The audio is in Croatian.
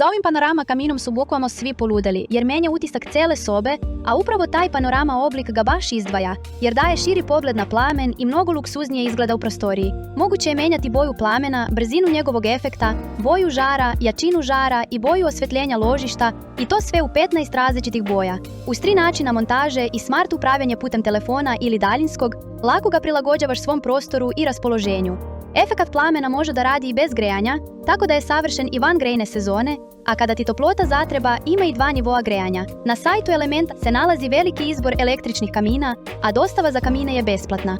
Za ovim panorama kaminom su bukvalno svi poludeli, jer menja utisak cele sobe, a upravo taj panorama oblik ga baš izdvaja, jer daje širi pogled na plamen i mnogo luksuznije izgleda u prostoriji. Moguće je menjati boju plamena, brzinu njegovog efekta, boju žara, jačinu žara i boju osvjetljenja ložišta, i to sve u 15 različitih boja. Uz 3 načina montaže i smart upravljanje putem telefona ili daljinskog, lako ga prilagođavaš svom prostoru i raspoloženju. Efekat plamena može da radi i bez grejanja, tako da je savršen i van grejne sezone, a kada ti toplota zatreba, ima i 2 nivoa grejanja. Na sajtu Elementa se nalazi veliki izbor električnih kamina, a dostava za kamine je besplatna.